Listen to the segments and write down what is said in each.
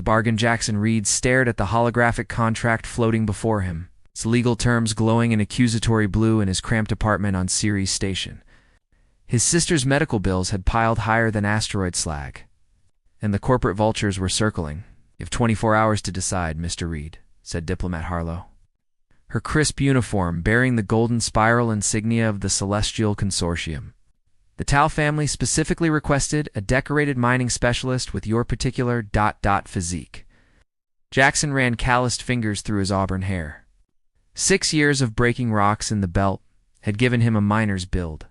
The bargain. Jackson Reed stared at the holographic contract floating before him, its legal terms glowing in accusatory blue in his cramped apartment on Ceres Station. His sister's medical bills had piled higher than asteroid slag, and the corporate vultures were circling. "You have 24 hours to decide, Mr. Reed," said Diplomat Harlow. Her crisp uniform bearing the golden spiral insignia of the Celestial Consortium. "The Tao family specifically requested a decorated mining specialist with your particular ... physique." Jackson ran calloused fingers through his auburn hair. 6 years of breaking rocks in the belt had given him a miner's build.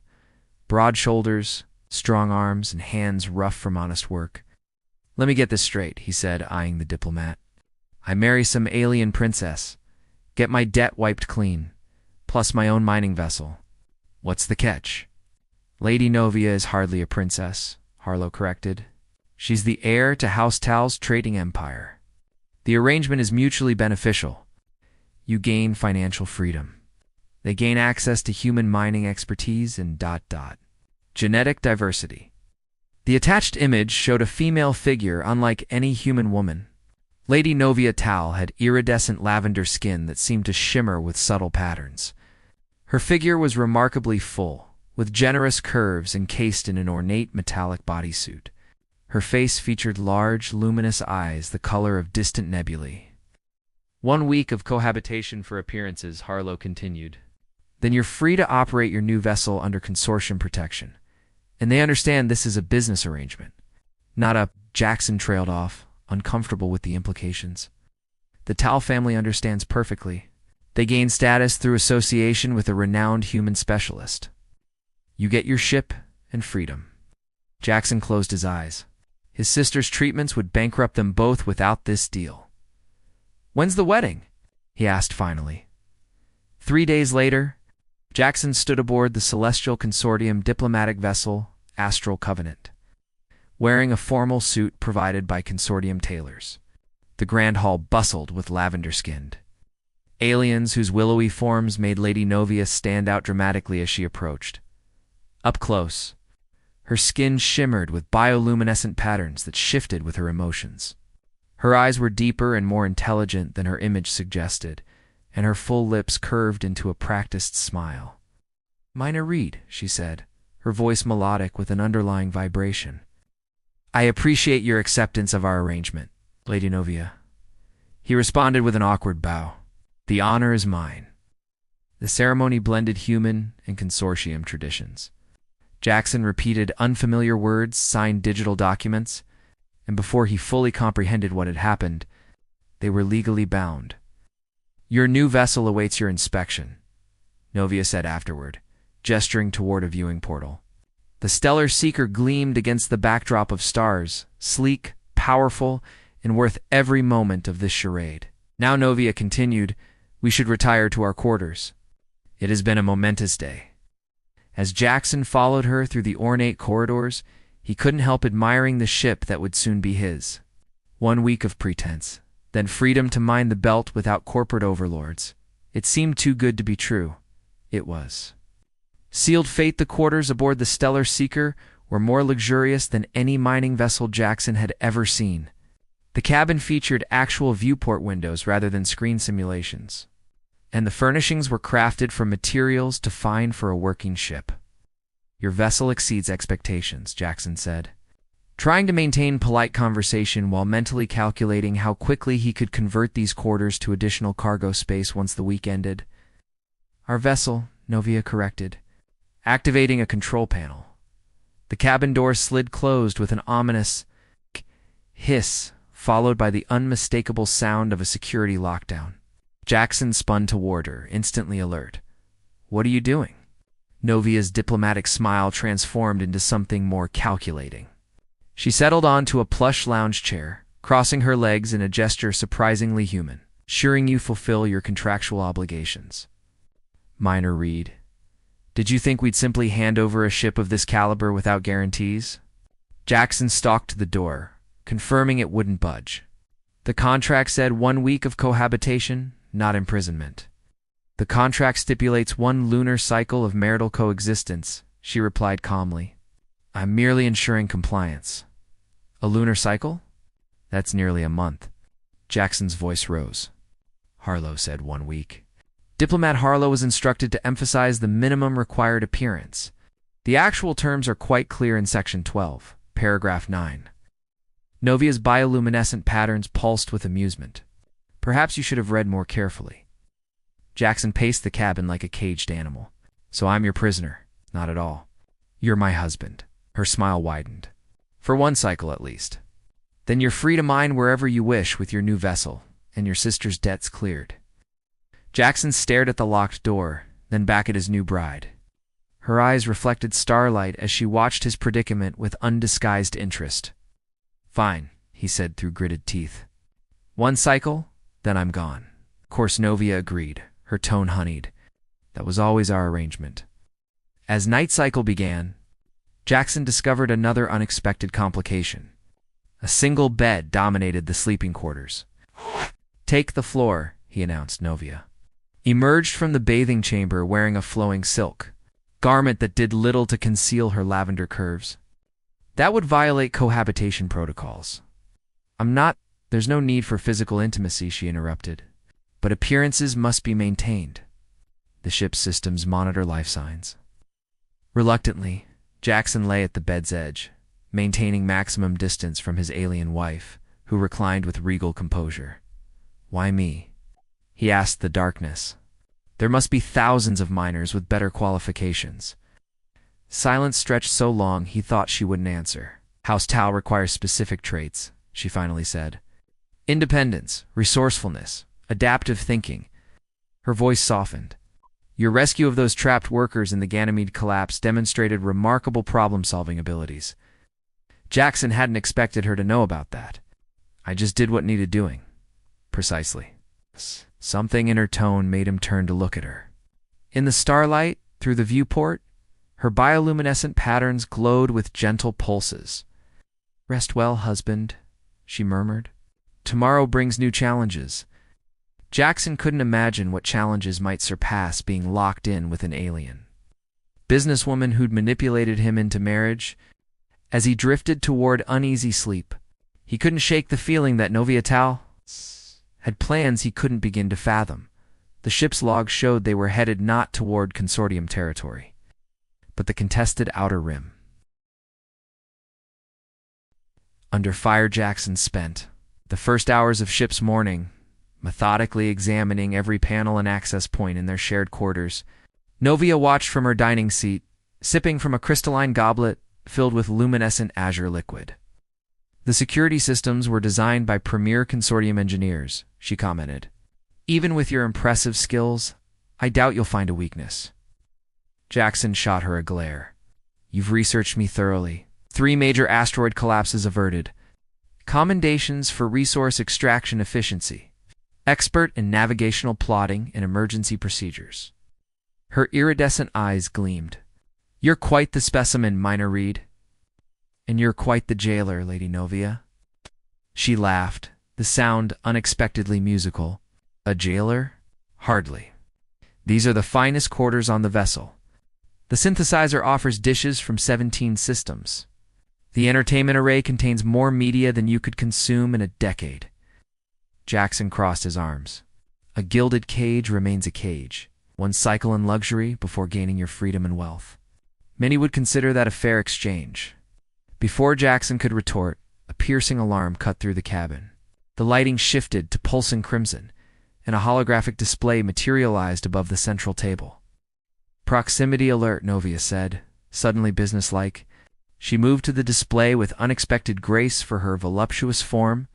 Broad shoulders, strong arms, and hands rough from honest work. "Let me get this straight," he said, eyeing the diplomat. "I marry some alien princess, get my debt wiped clean, plus my own mining vessel. What's the catch?" "Lady Novia is hardly a princess," Harlow corrected. "She's the heir to House Tao's trading empire. The arrangement is mutually beneficial. You gain financial freedom. They gain access to human mining expertise and ... genetic diversity." The attached image showed a female figure unlike any human woman. Lady Novia Tao had iridescent lavender skin that seemed to shimmer with subtle patterns. Her figure was remarkably full, with generous curves encased in an ornate metallic bodysuit. Her face featured large, luminous eyes the color of distant nebulae. "1 week of cohabitation for appearances," Harlow continued. "Then you're free to operate your new vessel under consortium protection. And they understand this is a business arrangement, not a..." Jackson trailed off, uncomfortable with the implications. "The Tao family understands perfectly. They gain status through association with a renowned human specialist. You get your ship and freedom." Jackson closed his eyes. His sister's treatments would bankrupt them both without this deal. "When's the wedding?" he asked finally. 3 days later, Jackson stood aboard the Celestial Consortium diplomatic vessel, Astral Covenant, wearing a formal suit provided by consortium tailors. The grand hall bustled with lavender-skinned aliens whose willowy forms made Lady Novia stand out dramatically as she approached. Up close, her skin shimmered with bioluminescent patterns that shifted with her emotions. Her eyes were deeper and more intelligent than her image suggested, and her full lips curved into a practiced smile. "Minor Reed," she said, her voice melodic with an underlying vibration. "I appreciate your acceptance of our arrangement, Lady Novia." He responded with an awkward bow. "The honor is mine." The ceremony blended human and consortium traditions. Jackson repeated unfamiliar words, signed digital documents, and before he fully comprehended what had happened, they were legally bound. "Your new vessel awaits your inspection," Novia said afterward, gesturing toward a viewing portal. The stellar seeker gleamed against the backdrop of stars, sleek, powerful, and worth every moment of this charade. "Now," Novia continued, "we should retire to our quarters. It has been a momentous day." As Jackson followed her through the ornate corridors, he couldn't help admiring the ship that would soon be his. 1 week of pretense, then freedom to mine the belt without corporate overlords. It seemed too good to be true. It was. Sealed fate. The quarters aboard the Stellar Seeker were more luxurious than any mining vessel Jackson had ever seen. The cabin featured actual viewport windows rather than screen simulations, and the furnishings were crafted from materials too fine for a working ship. "Your vessel exceeds expectations," Jackson said, trying to maintain polite conversation while mentally calculating how quickly he could convert these quarters to additional cargo space once the week ended. "Our vessel," Novia corrected, activating a control panel. The cabin door slid closed with an ominous hiss, followed by the unmistakable sound of a security lockdown. Jackson spun toward her, instantly alert. "What are you doing?" Novia's diplomatic smile transformed into something more calculating. She settled onto a plush lounge chair, crossing her legs in a gesture surprisingly human. "Ensuring you fulfill your contractual obligations." Minor Reed, did you think we'd simply hand over a ship of this caliber without guarantees? Jackson stalked to the door, confirming it wouldn't budge. The contract said 1 week of cohabitation, not imprisonment. "The contract stipulates 1 lunar cycle of marital coexistence," she replied calmly. "I'm merely ensuring compliance." "A lunar cycle?" That's nearly a month. Jackson's voice rose. Harlow said 1 week. Diplomat Harlow was instructed to emphasize the minimum required appearance. The actual terms are quite clear in Section 12, Paragraph 9. Novia's bioluminescent patterns pulsed with amusement. Perhaps you should have read more carefully. Jackson paced the cabin like a caged animal. So I'm your prisoner? Not at all. You're my husband. Her smile widened. For 1 cycle at least. Then you're free to mine wherever you wish with your new vessel, and your sister's debts cleared. Jackson stared at the locked door, then back at his new bride. Her eyes reflected starlight as she watched his predicament with undisguised interest. Fine, he said through gritted teeth. 1 cycle, then I'm gone. Of course Novia agreed, her tone honeyed. That was always our arrangement. As night cycle began, Jackson discovered another unexpected complication. A single bed dominated the sleeping quarters. Take the floor, he announced. Novia emerged from the bathing chamber wearing a flowing silk garment that did little to conceal her lavender curves. That would violate cohabitation protocols. There's no need for physical intimacy, she interrupted. But appearances must be maintained. The ship's systems monitor life signs. Reluctantly, Jackson lay at the bed's edge, maintaining maximum distance from his alien wife, who reclined with regal composure. Why me? He asked the darkness. There must be thousands of miners with better qualifications. Silence stretched so long he thought she wouldn't answer. House Tao requires specific traits, she finally said. Independence, resourcefulness, adaptive thinking. Her voice softened. Your rescue of those trapped workers in the Ganymede collapse demonstrated remarkable problem-solving abilities. Jackson hadn't expected her to know about that. I just did what needed doing. Precisely. Something in her tone made him turn to look at her. In the starlight, through the viewport, her bioluminescent patterns glowed with gentle pulses. Rest well, husband, she murmured. Tomorrow brings new challenges. Jackson couldn't imagine what challenges might surpass being locked in with an alien. Businesswoman who'd manipulated him into marriage. As he drifted toward uneasy sleep, he couldn't shake the feeling that Novia Tal had plans he couldn't begin to fathom. The ship's logs showed they were headed not toward consortium territory, but the contested outer rim. Under fire, Jackson spent the first hours of ship's morning methodically examining every panel and access point in their shared quarters. Novia watched from her dining seat, sipping from a crystalline goblet filled with luminescent azure liquid. The security systems were designed by premier consortium engineers, she commented. Even with your impressive skills, I doubt you'll find a weakness. Jackson shot her a glare. You've researched me thoroughly. 3 major asteroid collapses averted. Commendations for resource extraction efficiency. Expert in navigational plotting and emergency procedures. Her iridescent eyes gleamed. You're quite the specimen, Miner Reed. And you're quite the jailer, Lady Novia. She laughed, the sound unexpectedly musical. A jailer? Hardly. These are the finest quarters on the vessel. The synthesizer offers dishes from 17 systems. The entertainment array contains more media than you could consume in a decade. Jackson crossed his arms. A gilded cage remains a cage. 1 cycle in luxury before gaining your freedom and wealth. Many would consider that a fair exchange. Before Jackson could retort, a piercing alarm cut through the cabin. The lighting shifted to pulsing crimson, and a holographic display materialized above the central table. Proximity alert, Novia said, suddenly businesslike. She moved to the display with unexpected grace for her voluptuous form,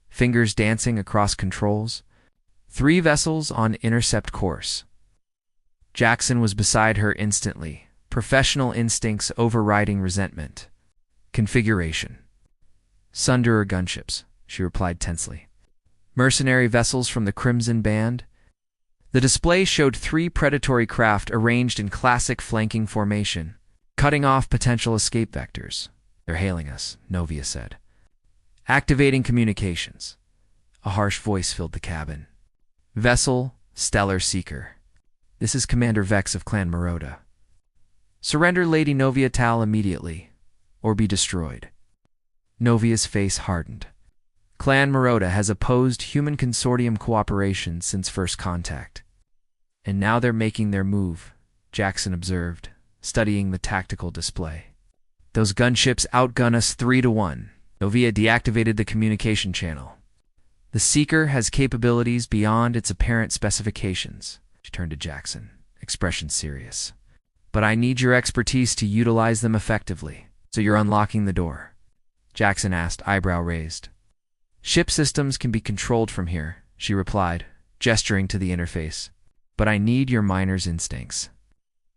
fingers dancing across controls. 3 vessels on intercept course. Jackson was beside her instantly, professional instincts overriding resentment. Configuration. Sunderer gunships, she replied tensely. Mercenary vessels from the Crimson Band. The display showed 3 predatory craft arranged in classic flanking formation, cutting off potential escape vectors. They're hailing us, Novia said. Activating communications. A harsh voice filled the cabin. Vessel, Stellar Seeker. This is Commander Vex of Clan Maroda. Surrender Lady Novia Tal immediately, or be destroyed. Novia's face hardened. Clan Maroda has opposed human consortium cooperation since first contact. And now they're making their move, Jackson observed, studying the tactical display. Those gunships outgun us 3-1. Novia deactivated the communication channel. The Seeker has capabilities beyond its apparent specifications. She turned to Jackson, expression serious. But I need your expertise to utilize them effectively. So you're unlocking the door? Jackson asked, eyebrow raised. Ship systems can be controlled from here, she replied, gesturing to the interface. But I need your miner's instincts.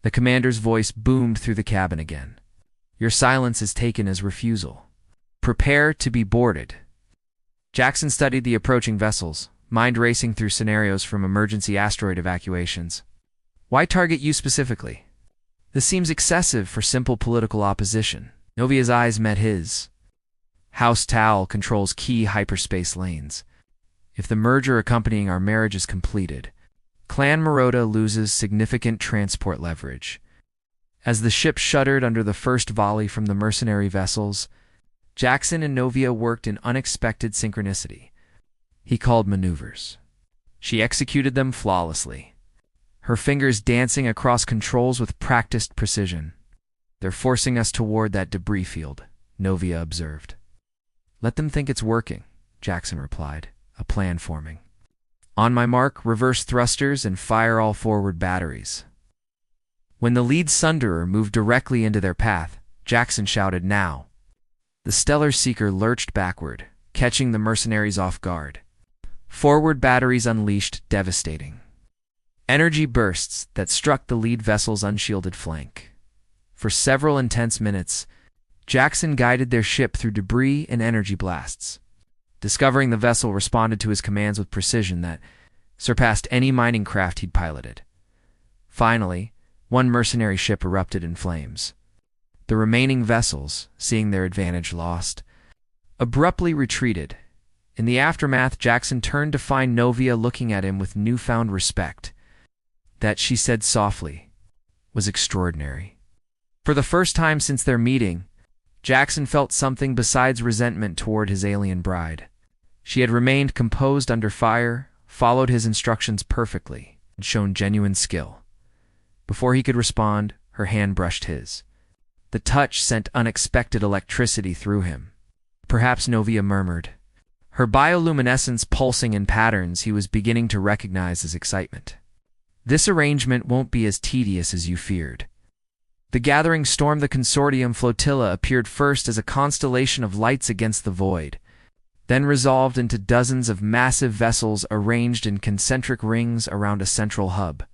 The commander's voice boomed through the cabin again. Your silence is taken as refusal. Prepare to be boarded. Jackson studied the approaching vessels, mind racing through scenarios from emergency asteroid evacuations. Why target you specifically? This seems excessive for simple political opposition. Novia's eyes met his. House Tal controls key hyperspace lanes. If the merger accompanying our marriage is completed, Clan Maroda loses significant transport leverage. As the ship shuddered under the first volley from the mercenary vessels, Jackson and Novia worked in unexpected synchronicity. He called maneuvers. She executed them flawlessly, her fingers dancing across controls with practiced precision. They're forcing us toward that debris field, Novia observed. Let them think it's working, Jackson replied, a plan forming. On my mark, reverse thrusters and fire all forward batteries. When the lead Sunderer moved directly into their path, Jackson shouted, now. The Stellar Seeker lurched backward, catching the mercenaries off guard. Forward batteries unleashed, devastating. Energy bursts that struck the lead vessel's unshielded flank. For several intense minutes, Jackson guided their ship through debris and energy blasts. Discovering the vessel responded to his commands with precision that surpassed any mining craft he'd piloted. Finally, one mercenary ship erupted in flames. The remaining vessels, seeing their advantage lost, abruptly retreated. In the aftermath, Jackson turned to find Novia looking at him with newfound respect. That, she said softly, was extraordinary. For the first time since their meeting, Jackson felt something besides resentment toward his alien bride. She had remained composed under fire, followed his instructions perfectly, and shown genuine skill. Before he could respond, her hand brushed his. The touch sent unexpected electricity through him. Perhaps, Novia murmured, her bioluminescence pulsing in patterns he was beginning to recognize as excitement. This arrangement won't be as tedious as you feared. The gathering storm, the consortium flotilla, appeared first as a constellation of lights against the void, then resolved into dozens of massive vessels arranged in concentric rings around a central hub.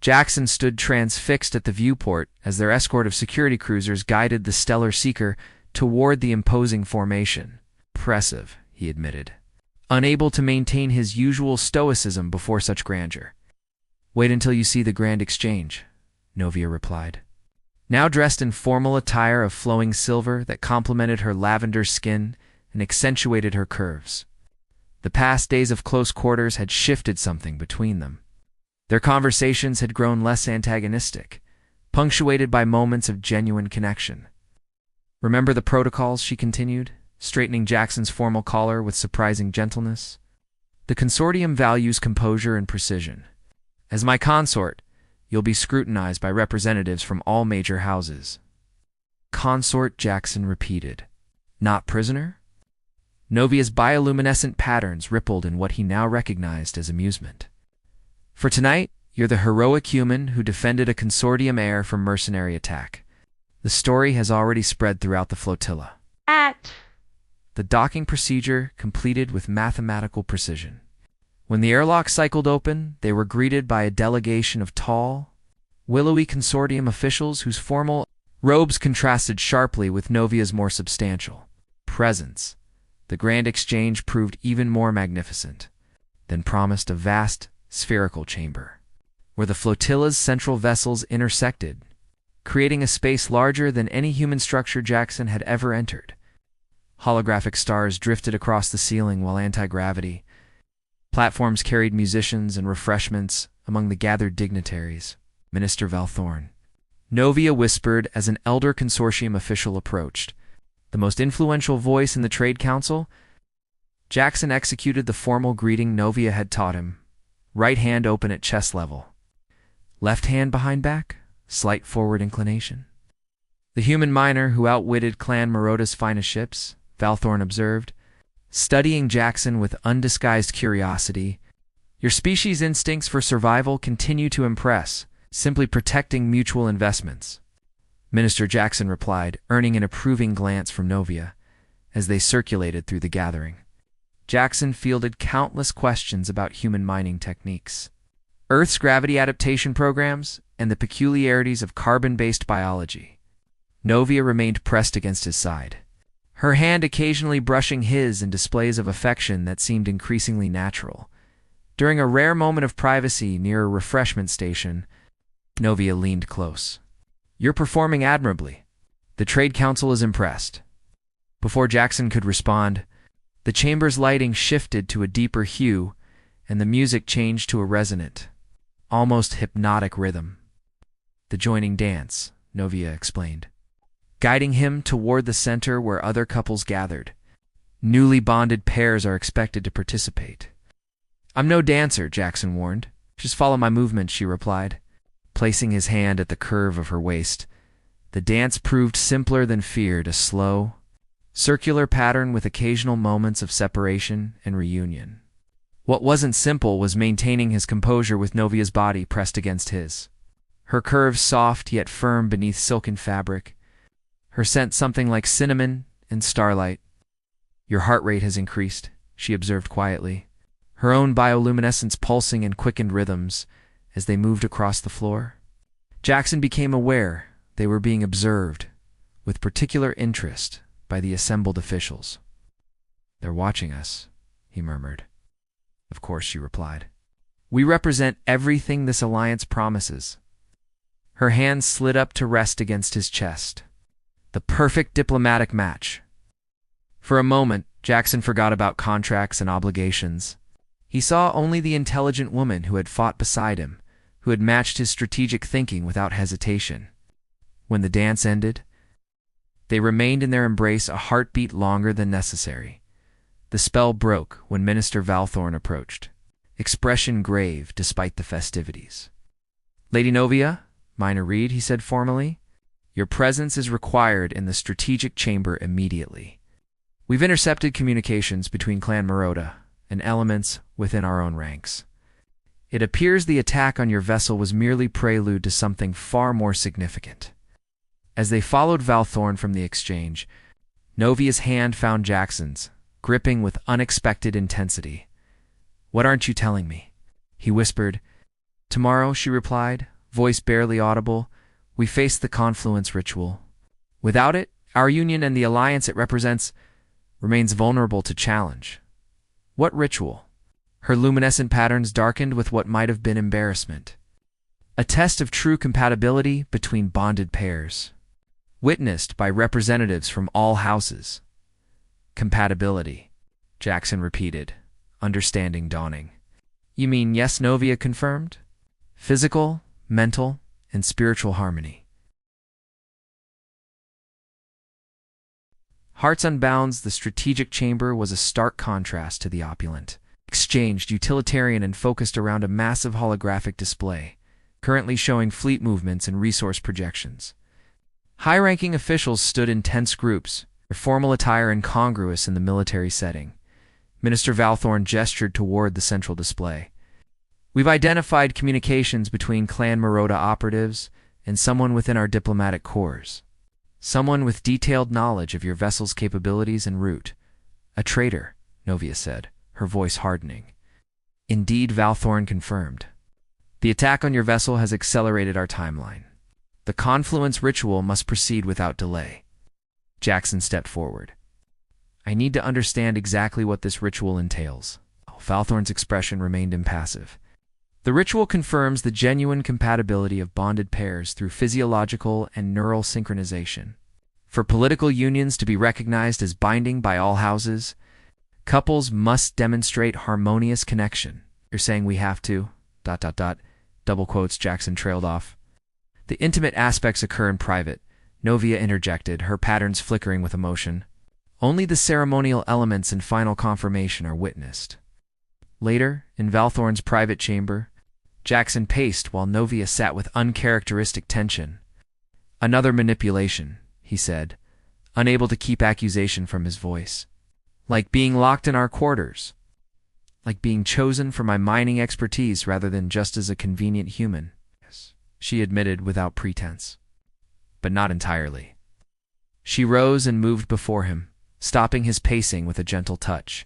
Jackson stood transfixed at the viewport as their escort of security cruisers guided the Stellar Seeker toward the imposing formation. Impressive, he admitted, unable to maintain his usual stoicism before such grandeur. Wait until you see the grand exchange, Novia replied. Now dressed in formal attire of flowing silver that complemented her lavender skin and accentuated her curves. The past days of close quarters had shifted something between them. Their conversations had grown less antagonistic, punctuated by moments of genuine connection. Remember the protocols, she continued, straightening Jackson's formal collar with surprising gentleness. The consortium values composure and precision. As my consort, you'll be scrutinized by representatives from all major houses. Consort, Jackson repeated. Not prisoner? Novia's bioluminescent patterns rippled in what he now recognized as amusement. For tonight, you're the heroic human who defended a consortium heir from mercenary attack. The story has already spread throughout the flotilla. The docking procedure completed with mathematical precision. When the airlock cycled open, they were greeted by a delegation of tall, willowy consortium officials whose formal robes contrasted sharply with Novia's more substantial presence. The grand exchange proved even more magnificent, then promised a vast, spherical chamber, where the flotilla's central vessels intersected, creating a space larger than any human structure Jackson had ever entered. Holographic stars drifted across the ceiling while anti-gravity platforms carried musicians and refreshments among the gathered dignitaries. Minister Valthorn. Novia whispered as an elder consortium official approached. The most influential voice in the Trade Council? Jackson executed the formal greeting Novia had taught him. Right hand open at chest level. Left hand behind back, slight forward inclination. The human miner who outwitted Clan Maroda's finest ships, Valthorn observed, studying Jackson with undisguised curiosity. Your species' instincts for survival continue to impress, simply protecting mutual investments. Minister Jackson replied, earning an approving glance from Novia as they circulated through the gathering. Jackson fielded countless questions about human mining techniques, Earth's gravity adaptation programs, and the peculiarities of carbon-based biology. Novia remained pressed against his side, her hand occasionally brushing his in displays of affection that seemed increasingly natural. During a rare moment of privacy near a refreshment station, Novia leaned close. You're performing admirably. The Trade Council is impressed. Before Jackson could respond, the chamber's lighting shifted to a deeper hue, and the music changed to a resonant, almost hypnotic rhythm. The joining dance, Novia explained, guiding him toward the center where other couples gathered. Newly bonded pairs are expected to participate. I'm no dancer, Jackson warned. Just follow my movements, she replied, placing his hand at the curve of her waist. The dance proved simpler than feared, a slow, circular pattern with occasional moments of separation and reunion. What wasn't simple was maintaining his composure with Novia's body pressed against his. Her curves soft yet firm beneath silken fabric, her scent something like cinnamon and starlight. Your heart rate has increased, she observed quietly, her own bioluminescence pulsing in quickened rhythms as they moved across the floor. Jackson became aware they were being observed with particular interest by the assembled officials. They're watching us, he murmured. Of course, she replied. We represent everything this alliance promises. Her hand slid up to rest against his chest. The perfect diplomatic match. For a moment, Jackson forgot about contracts and obligations. He saw only the intelligent woman who had fought beside him, who had matched his strategic thinking without hesitation. When the dance ended, they remained in their embrace a heartbeat longer than necessary. The spell broke when Minister Valthorn approached, expression grave despite the festivities. Lady Novia, Minor Reed, he said formally, your presence is required in the strategic chamber immediately. We've intercepted communications between Clan Maroda and elements within our own ranks. It appears the attack on your vessel was merely prelude to something far more significant. As they followed Valthorn from the exchange, Novia's hand found Jackson's, gripping with unexpected intensity. What aren't you telling me? He whispered. Tomorrow, she replied, voice barely audible, we face the confluence ritual. Without it, our union and the alliance it represents remains vulnerable to challenge. What ritual? Her luminescent patterns darkened with what might have been embarrassment. A test of true compatibility between bonded pairs, witnessed by representatives from all houses. Compatibility, Jackson repeated, understanding dawning. You mean yes, Novia confirmed? Physical, mental, and spiritual harmony. Hearts Unbound's The Strategic Chamber was a stark contrast to the opulent, exchanged, utilitarian, and focused around a massive holographic display, currently showing fleet movements and resource projections. High-ranking officials stood in tense groups, their formal attire incongruous in the military setting. Minister Valthorn gestured toward the central display. We've identified communications between Clan Maroda operatives and someone within our diplomatic corps. Someone with detailed knowledge of your vessel's capabilities and route. A traitor, Novia said, her voice hardening. Indeed, Valthorn confirmed. The attack on your vessel has accelerated our timeline. The confluence ritual must proceed without delay. Jackson stepped forward. I need to understand exactly what this ritual entails. Valthorn's expression remained impassive. The ritual confirms the genuine compatibility of bonded pairs through physiological and neural synchronization. For political unions to be recognized as binding by all houses, couples must demonstrate harmonious connection. You're saying we have to, ... double quotes, Jackson trailed off. The intimate aspects occur in private, Novia interjected, her patterns flickering with emotion. Only the ceremonial elements and final confirmation are witnessed. Later, in Valthorn's private chamber, Jackson paced while Novia sat with uncharacteristic tension. "Another manipulation," he said, unable to keep accusation from his voice. "Like being locked in our quarters. Like being chosen for my mining expertise rather than just as a convenient human," she admitted without pretense. But not entirely. She rose and moved before him, stopping his pacing with a gentle touch.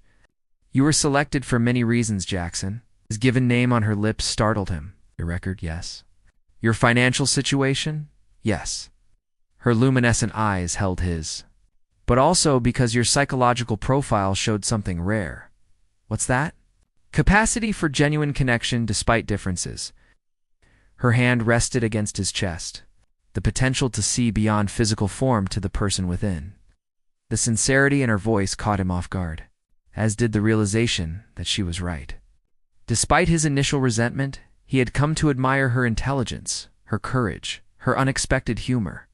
"You were selected for many reasons, Jackson." His given name on her lips startled him. "Your record, yes. Your financial situation, yes." Her luminescent eyes held his. "But also because your psychological profile showed something rare." "What's that?" "Capacity for genuine connection despite differences." Her hand rested against his chest, the potential to see beyond physical form to the person within. The sincerity in her voice caught him off guard, as did the realization that she was right. Despite his initial resentment, he had come to admire her intelligence, her courage, her unexpected humor.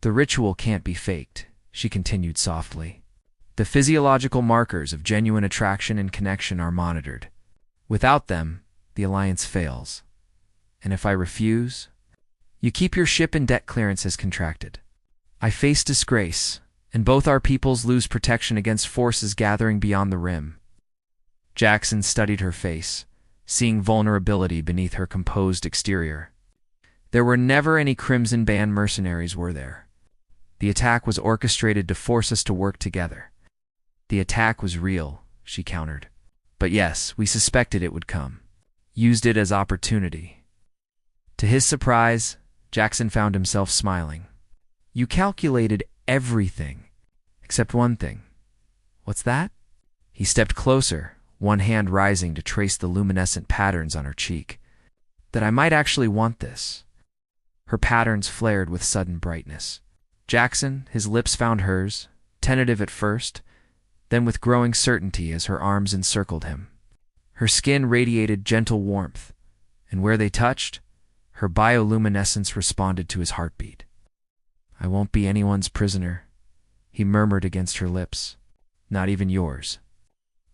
"The ritual can't be faked," she continued softly. "The physiological markers of genuine attraction and connection are monitored. Without them, the alliance fails. And if I refuse, you keep your ship in debt clearance as contracted. I face disgrace, and both our peoples lose protection against forces gathering beyond the rim." Jackson studied her face, seeing vulnerability beneath her composed exterior. "There were never any Crimson Band mercenaries, were there? The attack was orchestrated to force us to work together." "The attack was real," she countered. "But yes, we suspected it would come. Used it as opportunity." To his surprise, Jackson found himself smiling. "You calculated everything, except one thing. What's that?" He stepped closer, one hand rising to trace the luminescent patterns on her cheek. "That I might actually want this." Her patterns flared with sudden brightness. Jackson, his lips found hers, tentative at first, then with growing certainty as her arms encircled him. Her skin radiated gentle warmth, and where they touched, her bioluminescence responded to his heartbeat. "I won't be anyone's prisoner," he murmured against her lips. "Not even yours.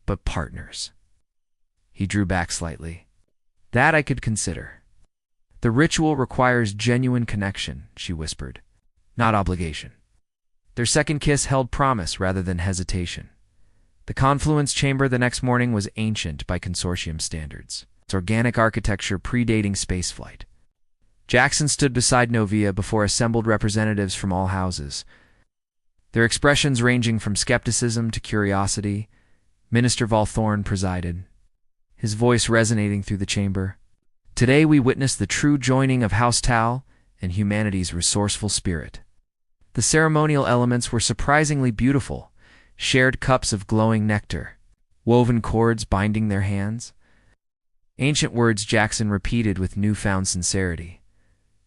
But partners." He drew back slightly. "That I could consider." "The ritual requires genuine connection," she whispered, "not obligation." Their second kiss held promise rather than hesitation. The confluence chamber the next morning was ancient by consortium standards, its organic architecture predating spaceflight. Jackson stood beside Novia before assembled representatives from all houses, their expressions ranging from skepticism to curiosity. Minister Valthorn presided, his voice resonating through the chamber. "Today we witness the true joining of House Tal and humanity's resourceful spirit." The ceremonial elements were surprisingly beautiful, shared cups of glowing nectar, woven cords binding their hands. Ancient words Jackson repeated with newfound sincerity.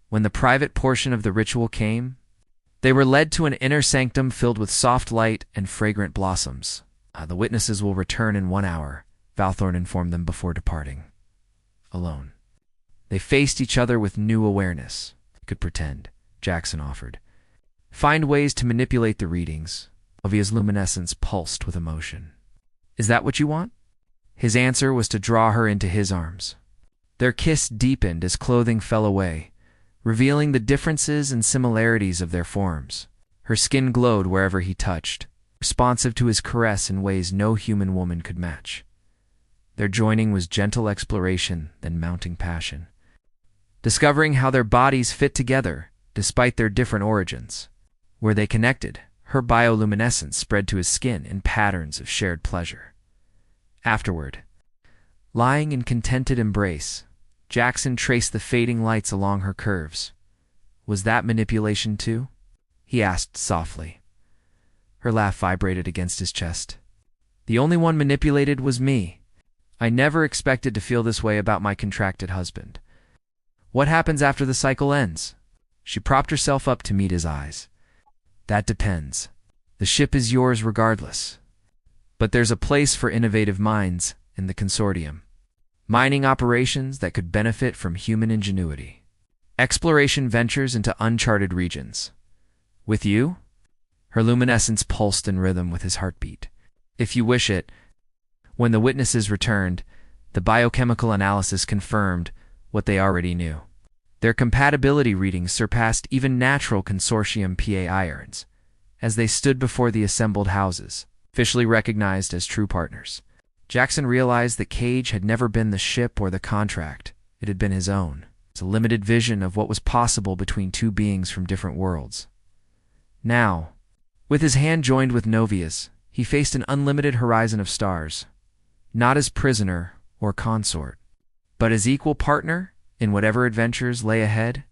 When the private portion of the ritual came, they were led to an inner sanctum filled with soft light and fragrant blossoms. "The witnesses will return in 1 hour," Valthorn informed them before departing. Alone. They faced each other with new awareness. "You could pretend," Jackson offered. "Find ways to manipulate the readings." Novia's luminescence pulsed with emotion. "Is that what you want?" His answer was to draw her into his arms. Their kiss deepened as clothing fell away, revealing the differences and similarities of their forms. Her skin glowed wherever he touched, responsive to his caress in ways no human woman could match. Their joining was gentle exploration, then mounting passion. Discovering how their bodies fit together, despite their different origins. Where they connected, her bioluminescence spread to his skin in patterns of shared pleasure. Afterward, lying in contented embrace, Jackson traced the fading lights along her curves. "Was that manipulation too?" he asked softly. Her laugh vibrated against his chest. "The only one manipulated was me. I never expected to feel this way about my contracted husband." "What happens after the cycle ends?" She propped herself up to meet his eyes. "That depends. The ship is yours regardless. But there's a place for innovative minds in the consortium. Mining operations that could benefit from human ingenuity. Exploration ventures into uncharted regions. With you?" Her luminescence pulsed in rhythm with his heartbeat. If you wish it, when the witnesses returned, the biochemical analysis confirmed what they already knew. Their compatibility readings surpassed even natural consortium PA irons, as they stood before the assembled houses, officially recognized as true partners. Jackson realized that Cage had never been the ship or the contract. It had been his own. It's a limited vision of what was possible between two beings from different worlds. Now, with his hand joined with Novia's, he faced an unlimited horizon of stars, not as prisoner or consort, but as equal partner in whatever adventures lay ahead.